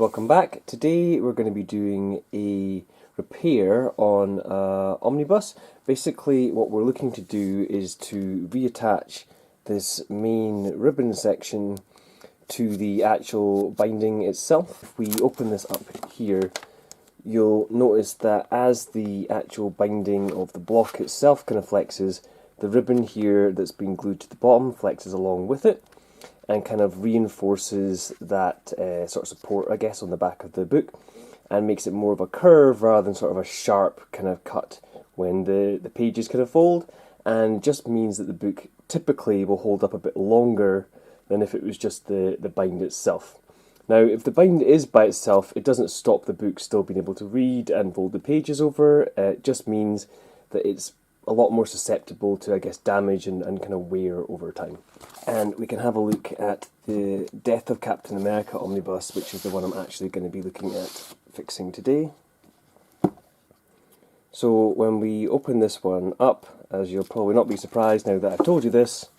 welcome back. Today we're going to be doing a repair on Omnibus. Basically what we're looking to do is to reattach this main ribbon section to the actual binding itself. If we open this up here, you'll notice that as the actual binding of the block itself kind of flexes, the ribbon here that's been glued to the bottom flexes along with it, and kind of reinforces that sort of support, I guess, on the back of the book, and makes it more of a curve rather than sort of a sharp kind of cut when the pages kind of fold, and just means that the book typically will hold up a bit longer than if it was just the bind itself. Now, if the bind is by itself, it doesn't stop the book still being able to read and fold the pages over. It just means that it's a lot more susceptible to, I guess, damage and kind of wear over time. And we can have a look at the Death of Captain America Omnibus, which is the one I'm actually going to be looking at fixing today. So when we open this one up, as you'll probably not be surprised now that I've told you this,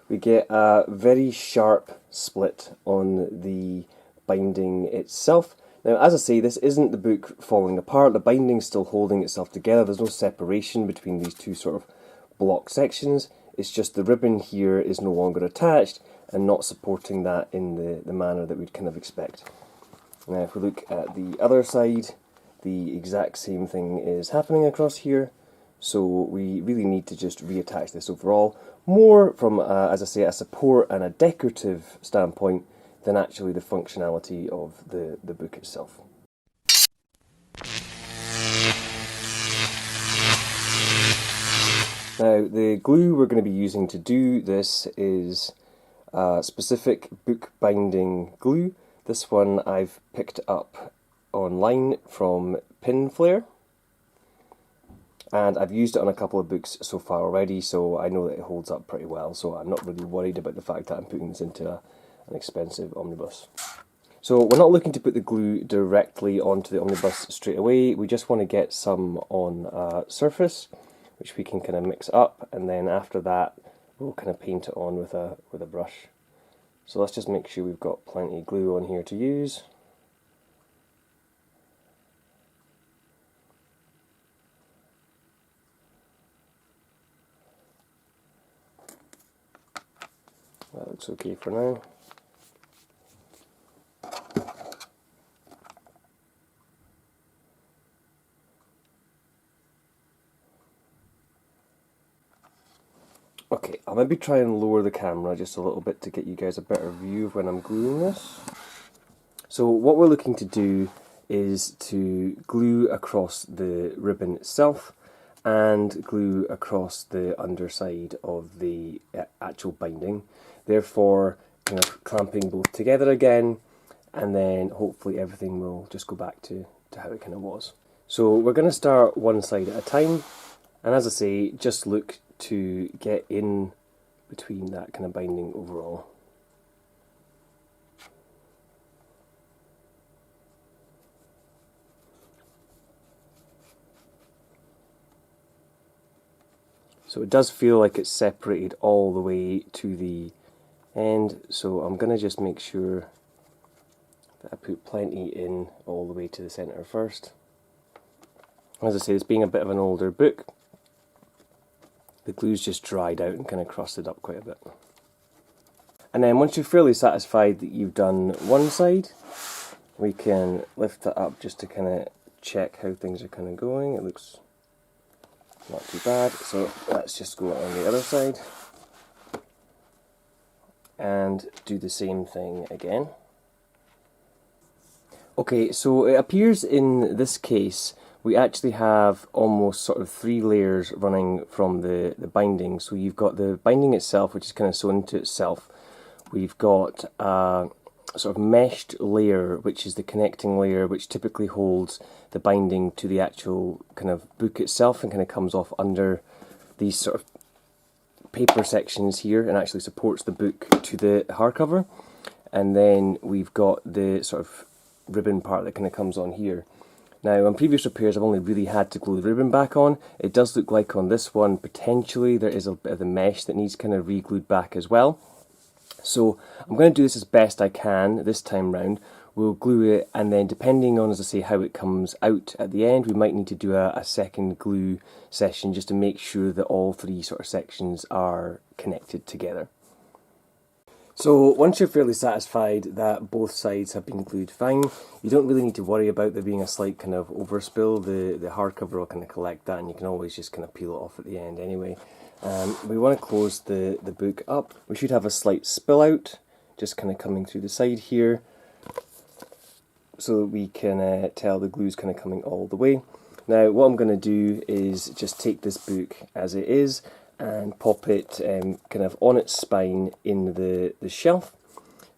we get a very sharp split on the binding itself. Now, as I say, this isn't the book falling apart. The binding's still holding itself together. There's no separation between these two sort of block sections. It's just the ribbon here is no longer attached and not supporting that in the manner that we'd kind of expect. Now, if we look at the other side, the exact same thing is happening across here. So we really need to just reattach this overall, more from, as I say, a support and a decorative standpoint than actually the functionality of the book itself. Now, the glue we're going to be using to do this is specific book binding glue. This one I've picked up online from Pinflare, and I've used it on a couple of books so far already, so I know that it holds up pretty well, so I'm not really worried about the fact that I'm putting this into an expensive omnibus. So we're not looking to put the glue directly onto the omnibus straight away. We just want to get some on a surface, which we can kind of mix up, and then after that we'll kind of paint it on with a brush. So let's just make sure we've got plenty of glue on here to use. That looks okay for now. Okay, I'll maybe try and lower the camera just a little bit to get you guys a better view of when I'm gluing this. So what we're looking to do is to glue across the ribbon itself and glue across the underside of the actual binding, therefore kind of clamping both together again, and then hopefully everything will just go back to how it kind of was. So we're going to start one side at a time, and as I say, just look to get in between that kind of binding overall. So it does feel like it's separated all the way to the end, so I'm going to just make sure that I put plenty in all the way to the centre first. As I say, this being a bit of an older book, the glue's just dried out and kind of crusted up quite a bit. And then once you're fairly satisfied that you've done one side, we can lift that up just to kind of check how things are kind of going. It looks not too bad, so let's just go on the other side and do the same thing again. Okay, so it appears in this case we actually have almost sort of 3 layers running from the binding. So you've got the binding itself, which is kind of sewn into itself. We've got a sort of meshed layer, which is the connecting layer, which typically holds the binding to the actual kind of book itself and kind of comes off under these sort of paper sections here and actually supports the book to the hardcover. And then we've got the sort of ribbon part that kind of comes on here. Now, on previous repairs, I've only really had to glue the ribbon back on. It does look like on this one, potentially, there is a bit of the mesh that needs kind of re-glued back as well. So I'm going to do this as best I can this time round we'll glue it, and then depending on, as I say, how it comes out at the end, we might need to do a second glue session just to make sure that all three sort of sections are connected together. So once you're fairly satisfied that both sides have been glued fine, you don't really need to worry about there being a slight kind of overspill. The hardcover will kind of collect that, and you can always just kind of peel it off at the end anyway. We want to close the book up. We should have a slight spill out, just kind of coming through the side here, so that we can tell the glue's kind of coming all the way. Now what I'm going to do is just take this book as it is and pop it kind of on its spine in the shelf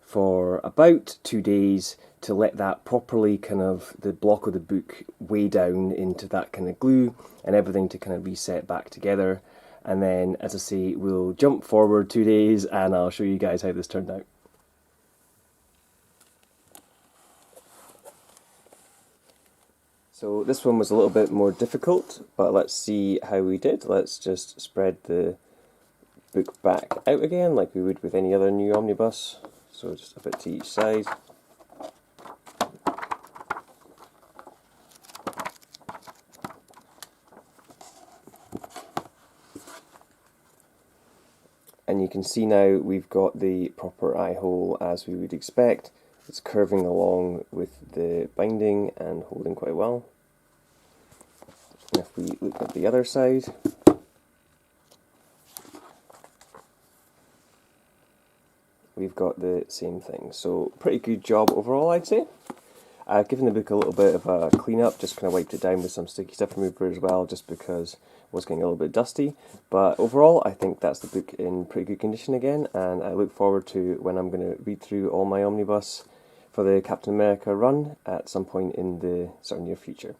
for about 2 days to let that properly kind of, the block of the book weigh down into that kind of glue and everything to kind of reset back together. And then, as I say, we'll jump forward 2 days and I'll show you guys how this turned out. So this one was a little bit more difficult, but let's see how we did. Let's just spread the book back out again like we would with any other new omnibus. So just a bit to each side. And you can see now we've got the proper eye hole as we would expect. It's curving along with the binding and holding quite well. And if we look at the other side, we've got the same thing. So pretty good job overall, I'd say. I've given the book a little bit of a clean up, just kind of wiped it down with some sticky stuff remover as well, just because it was getting a little bit dusty. But overall, I think that's the book in pretty good condition again, and I look forward to when I'm going to read through all my omnibus for the Captain America run at some point in the sort of near future.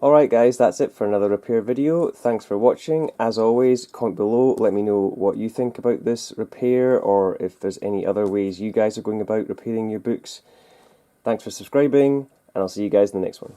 Alright guys, that's it for another repair video. Thanks for watching. As always, comment below, let me know what you think about this repair, or if there's any other ways you guys are going about repairing your books. Thanks for subscribing, and I'll see you guys in the next one.